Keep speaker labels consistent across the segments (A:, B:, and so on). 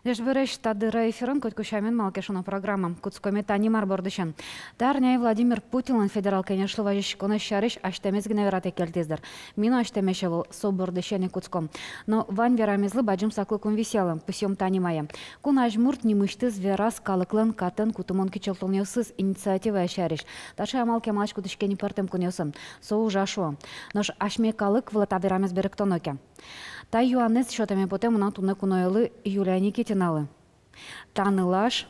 A: Лишь тадыра эфирын көткүшамен малкешуна программа. Куцкоме танимар бордышан. Тарняй Владимир Путин федерал конечно важишкона шариш аштемезгіне верате келтездір. Мину аштемешевыл со бордышане куцком. Но вань верамезлы баджим саклыкун веселым, пусем танимая. Кун ажмурт немыштыз верас калыклын катын кутумон кичелтонёсыз инициатива шариш. Таша амалке малашку дышкени партем кунёсым. Со ужашуа. Нож ашме калык влата верамез беректоноке. Та юанес шотами потом на туне кунойлы Юлия Никитиналы. Танылаш,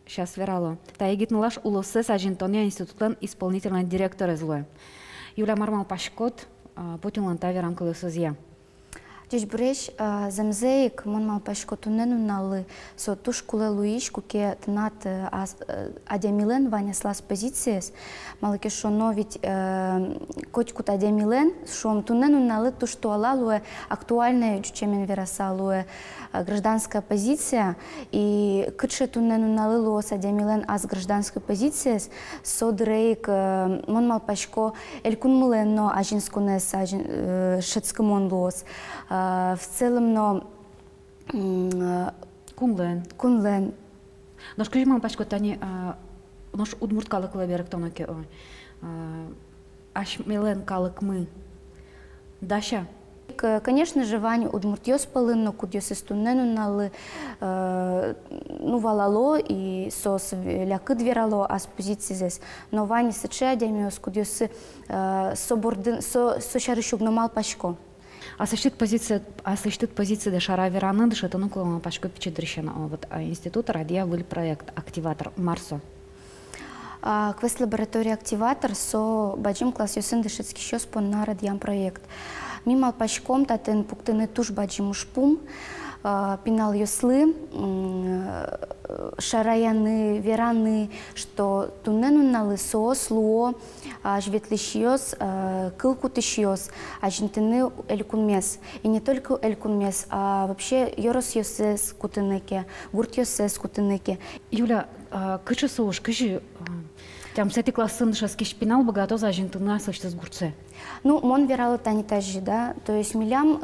A: сейчас верало. Та егитнылаш улосы Сажинтония институттан исполнительный директор излой. Юлия Мармал Пашкот, Путин лантаверам колесозья.
B: Деш бреш замзеик Мармал Пашкоту ненуналы со тушкуле луиш куке тнат адемилен ваняслас позициес малыке шоно ведь котькут адемилен шом туненуналы туштуалалуе актуальная чучемен верасалуе гражданская позиция и кытше туненуналы луос адемилен аз гражданской позиции со дрейк Мармал Пашко элькунмулен но ажинскунес шецкомон луос в целом, но
A: Кунлен. Наш крижман пашко тани наш удмурт калык лаберек тоноке аш мелен калык мы. Даша.
B: Конечно же, Вань удмуртьёс полынно, кудьёс истуннену налы, ну валало и сос лякы дверало, а с позиции здесь. Но Вань сыче адемиос, кудьёс со шарыщуг номал пашко.
A: А сочтит позиция де шара вераны дышит, ну клома пашко печедрищена. Вот институт радия выль проект активатор Марсо.
B: Квест лаборатория активатор со баджим класс юсын дышитский щёс пон на радиам проект. Мимал пашком татен пуктыны туш баджим ушпум. Пинал юслы, шараяны, вераны, что тунену на лысо, слуо, жветлищиос, кылкутыщиос, а жентыны элькунмес. И не только элькунмес, а вообще йорос йосес кутынеке, гурт йосес кутынеке.
A: Юля, кычы соуш, кычы... Там с этой классын дышаски шпинал богато за жентына слышится с гурце.
B: Ну, мон верало танитажи, да, то есть милям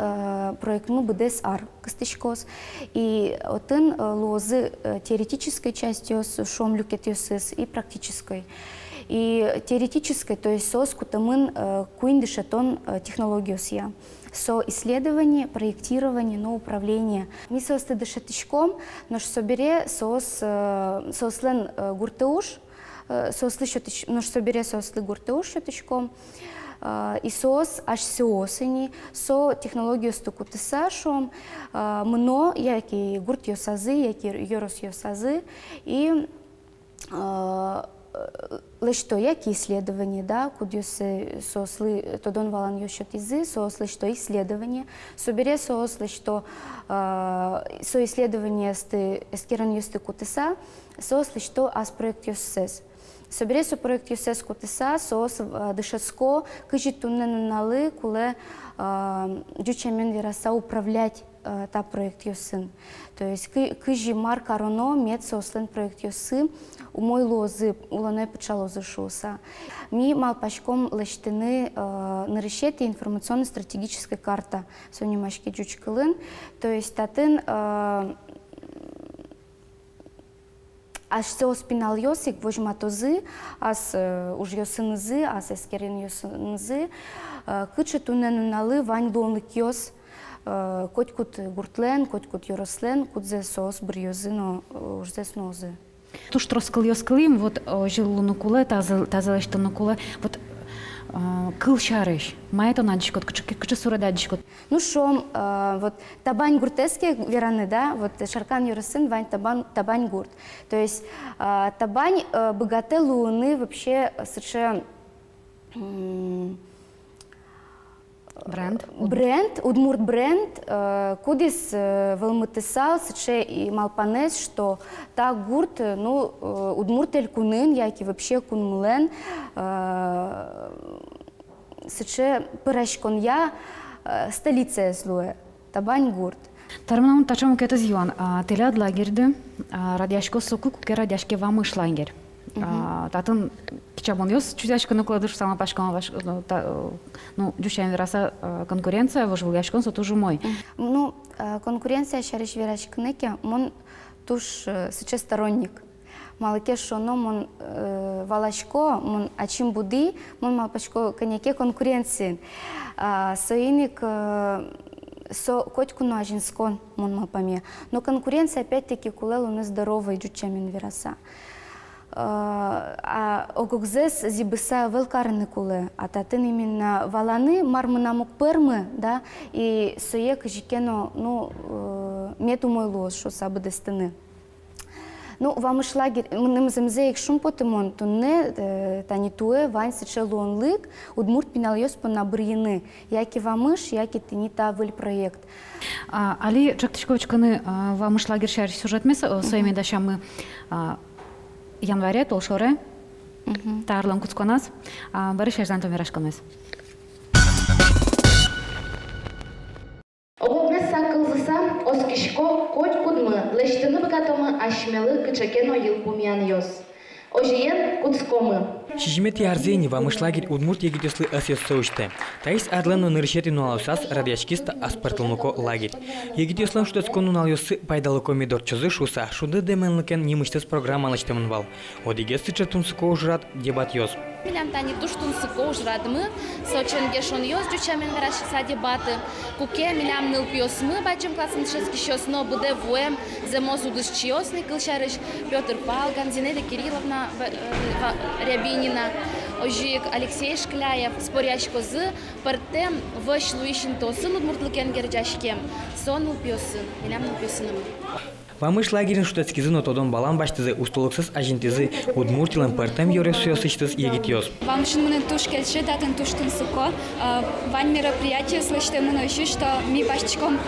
B: проектну БДСР костычкос, и отын лозы теоретической частью шом люкетиосис и практической. И теоретической, то есть сос кутамын куин дышатон технологиосья. Со исследование, проектирование, но управление. Ми состы дышатычком, но собере сослен гуртеуш, сосли щотыч, нож собере сосли гуртеуш щотычком, и сос аж сеосени, со технологию стукутыса шом, мно, яки гурт йосазы, яки йорос йосазы, и лишь то, яки исследования, да, кудюсы сосли, то дон валан йощот изы, сосли что исследования, собере сосли что со исследования эскеран йосты кутыса, сосли что ас проект йосес. Собере со проект ЮСЕС кутыса, сос дышецко, кыжи туннен налы, куле дючамен вераса управлять та проект ЮСын. То есть кыжи мар кароно мед сослен проект ЮСы, у мой лозы, уланой почало зашуса. Ми мал пачком лещтыны нарышеты информационно-стратегическая карта сонимашки дючкылын. То есть татын аж все спинал йосик, вожматозы, ас уж йосынызы, ас эскерен йосынызы, кычы туненуналы вань лонлык йос, котькут гуртлен, котькут йорослен, кудзе сос брьёзы, но ужзе снозы.
A: Туш троскал йоскалим, вот жилу нукуле, тазалешта нукуле, вот кыл шарыш, майто надишкот, кычы сура дадишкот.
B: Ну шом, вот табань гуртеске вераны, да, вот шаркан юрысын, вань табань гурт. То есть табань богате луны вообще совершенно бренд, удмурт бренд, кудис велмытысал, сыче и малпанес, что та гурт, ну, удмурт эль кунын, яки вообще кунмлен, сыче пырашкон я столица злое, табань гурт.
A: Тарманам тачам кета зюан, теляд лагерды, радяшко соку куке радяшке вамыш лагерь. Татын кичамон ёс чудячканы кладыш сама пашкама ну дюшен вераса конкуренция вожвылгашкон со тоже мой.
B: Ну конкуренция шариш верашкынеке мон туш сычесторонник. Малыке шоно мон валашко мон ачим буди мон малпашко коньяке конкуренции. Соиник со котку нажинскон мон малпаме. Но конкуренция опять-таки кулел у нас здоровый джучамин вераса. Огогзес зибыса велкарны куле, а татын именно валаны мармынамук пермы, да, и соек жикено, ну, мету мой лос, что сабы дестыны. Ну, вам иш лагерь, мы замзеек шум потемон, то не танитуе вань сечелон лык, удмурт пинал ёспо на брыны, яки вам иш, яки ты не та выль проект.
A: Али Чактышковичканы вам иш лагерь шар сюжет меса, своими дащами январе толшоре, тарлам куцконас, бары шарзан томирашканес.
C: Обогнес сакылзыса, оскишко коть кудмы, лештыны богатомы ашмелы кычакен ойыл пумян ёс. Ожиен куцкомы.
D: Шижимет ярзени вам иш лагерь удмурт егитеслы асьёсоуште. Таис адлану ныршети нуалусас радиачкиста аспартылмуко лагерь. Егитеслан шутецко нуналюсы пайдалыко мидорчозы шуса, шуды деменлыкен немыштес программалыштымын вал. Одигесты чертунсыко ужрат дебат ёс.
C: Милям тани туштунсыко ужрадмы, соченге шон ёс дючамен верашса дебаты. Куке милям нылпиосмы бачым классым шескищёс, но буде вуем земоз удышчиосный кылшарыш Петр Палган, Зинаида Кирилловна Рябинина, ожик Алексей Шкляев, спорячко з партем ваш луишин тосын удмуртлыкен герджашкем, сон нылпиосын, милям нылпиосыным.
D: Вам иш лагерин шутецкизы нотодон балан баштызы устулыксыз ажинтизы удмуртилан партем ёресуёсыштыз егит ёс.
E: Вам шынмынын туш келші, датын туштын сыко. Вань мероприятие слышите мыно еще, что ми баштичком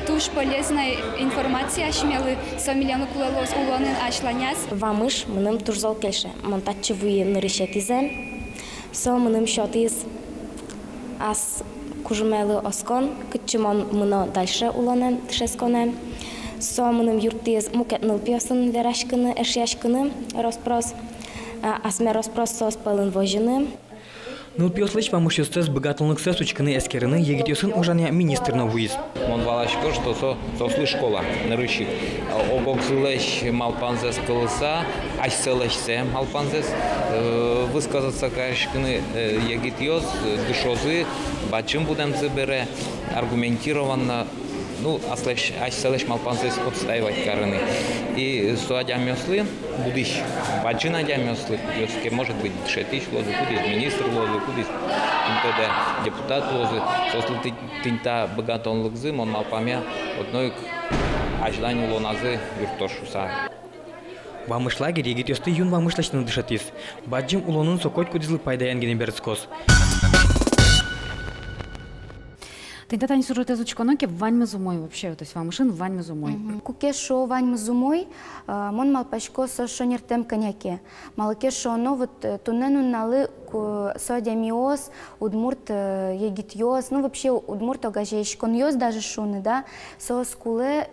E: туш полезная информация ашмелы со миллиону кулелос улонын ашланяс.
F: Вам иш мыным турзол келші. Монтатчы вуи нырышетизе. Со мыным шотиз ас кужмелы оскон. Кытчымон мыно дальше улонын тышесконен. Соманым юртиз мукет нылпиосын верашкыны, эшяшкыны, роспрос, асме роспрос сос пылын вожыны.
D: Нылпиослыч вам ушёстез богатылныксыз учкыны эскерыны егитёсын ужаня министрно вуиз.
G: Мон валашко, что сосли школа, нарыщик. Огоксылэш малпанзес кылыса, ашселэшсе малпанзес, высказаться кашкыны егитёс, дышозы, бачым будем забере, аргументированно. Ну, аш малпанзес отстаивать караны. И суадям мёслы, будешь баджина дям мёслы, ёске может быть шетиш лозы, кудис министр лозы, кудис депутат лозы. Сосли тинта богатон лыгзы, мон малпамя одной ажданию лоназы юртошуса.
D: Вам иш лагерь егитёсты юн вам ишлачны дышатис. Баджим улонун сокоть кудизлы пайдаян генеберцкос.
A: Тогда не сюжет изучкано, ке вань зумой вообще, то есть вам машин вань зумой.
B: Куке шо вань зумой, мон малпачко со шонертем коньяке. Малке шо но вот тунену налы содямиоз, удмурт егитьоз, ну вообще удмурт огажеешь коньоз даже шуны, да, со скуле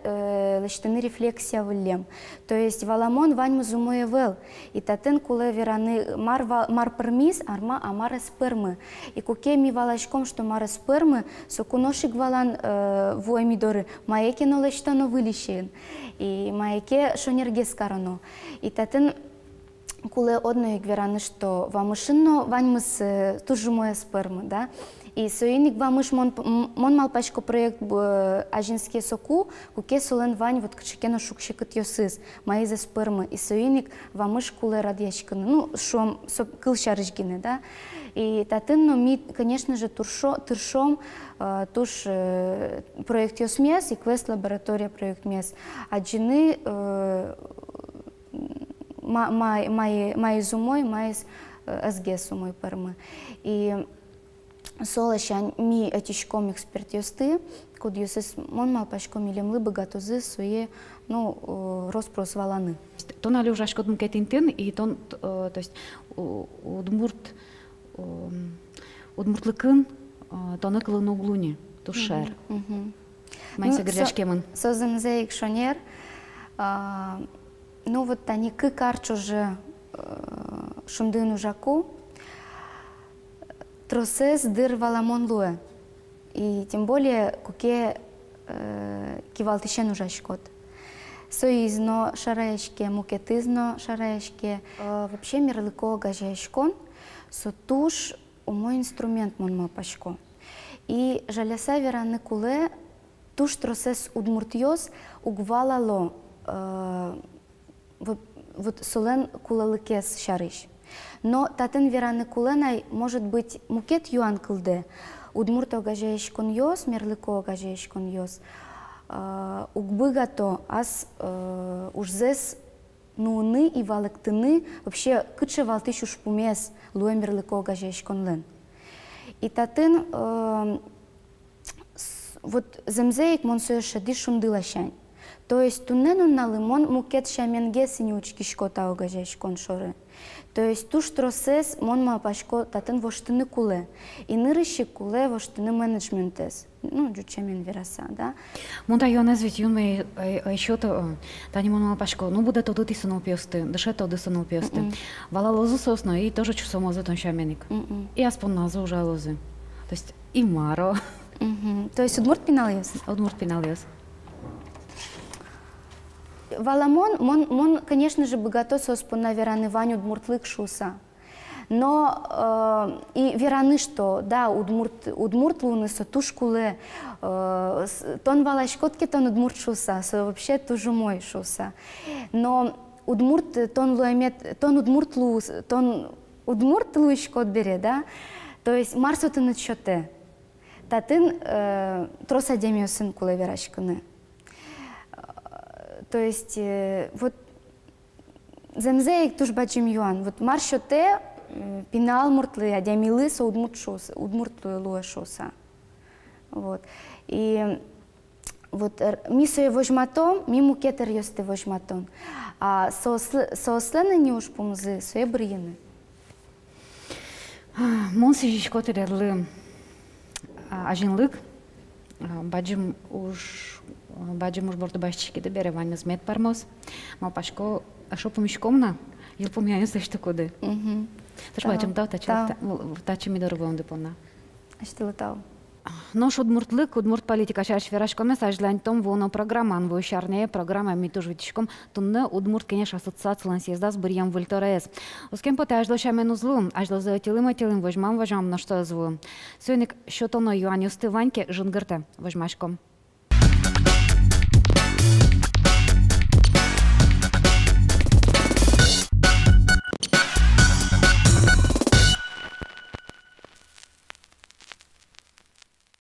B: лештаны рефлексия влем. То есть валамон вань зумой вел, и татен куле вераны мар пермис, арма амара спермы. И куке ми валашком, что мара спермы, со куношик валан вуэмидоры, маеке но лештано вылищен, и маеке шонерге скарано. И татен куле одно игвераны, что вамышинно ваньмыс тоже моя сперма, да. И союник вамыш мон малпачко проект ажинские соку, куке солен вань вот качекено шукшикат йосыз, маизе спермы. И союник вамыш куле радьячканы, ну шом кылшарыжгины, да. И татынно ми, конечно же, туршом туш проект йосмес и квест лаборатория проект мес. Аджины май зумой, май СГ сумой пермы. И солощан ми этичком эксперт ёсты, куд ёсыс мон малпачком илемлы богатузы свои, ну, роспрос валаны.
A: Тон али уже ашкодм кетинтин, и тон, то есть, удмуртлыкын, тоны кылын углуни, тушер. Майся гряшкемын.
B: Созымзеик шонер, ну вот они кыкарч уже шумдын ужаку, тросес дыр валамон луэ. И тем более, куке кивалтышен ужашкот. Соизно шараешке, мукетызно шараешке. Вообще мирлыко гажаешкон, сотуш умой инструмент монма пашко. И жаляса вераны куле, туш тросес удмуртьёс угвалало вот солен кулалыкес шарыш. Но татен вераны куленай может быть мукет юан кылде. Удмурто гажаешкон йос, мирлыко гажаешкон йос. Угбыгато ас ужзес нуны и валыктыны вообще кытше валтыш ушпумес луэмерлыко гажаешкон лен. И татын вот земзеек мон соешади шумдылашань. То есть тунненун налымон мукет шаменге синючки шкота огажаешкон шоры. То есть туш тросес мон мапашко татын воштыны куле. И нырыщи куле воштыны менеджментес. Ну, джучамен вераса, да.
A: Монта юанез ведь юнме еще-то тани мон мапашко. Ну, буде то тут и санул пьесты, дыше то дысанул пьесты. Вала лозу сосно и тоже чусомо за тон шаменик. И аспон назу уже лозы. То есть и маро.
B: То есть удмурт пиналиос?
A: Удмурт пиналиос.
B: Валамон, мон, конечно же, богато соспона вераны Ваню удмуртлык шуса. Но и вераны что, да, удмурт луны со тушкуле, тон валашкотки тон удмурт шуса, со вообще тоже мой шуса. Но удмурт тон луэмет, тон удмурт лус, тон удмурт луишкот бере, да. То есть марсо ты начоте. Татын троса демиосын куле верашканы. То есть вот земзеек туш бачим юан. Вот маршоте пинал муртлы, адямилы со удмуртлы луэ шоса. Вот. И вот мисо вожматом, миму кетер ёсты вожматон. А соослены не уж помзы, сое брыены.
A: Монсы жишкоты дерлы ажинлык, баджим уж борды башчики да бере ваньмыз мед пармоз. Мапашко ашо помишкомна, ил помяюсь что коды. Таш бачим тау тачи мидор вон депона.
B: Аштылы тау.
A: Нож удмуртлык, удмурт политика шаш верашкоме сажлань том воно программан войшарне программа митуж витишком тунны удмурт кенеш ассоциациялан съездас бырьям вольторес. Ускем поте ажло шамен узлу, ажло за телым вожмам вожам на что зву. Сёник шотоно юань усты ваньке жынгырте вожмашком.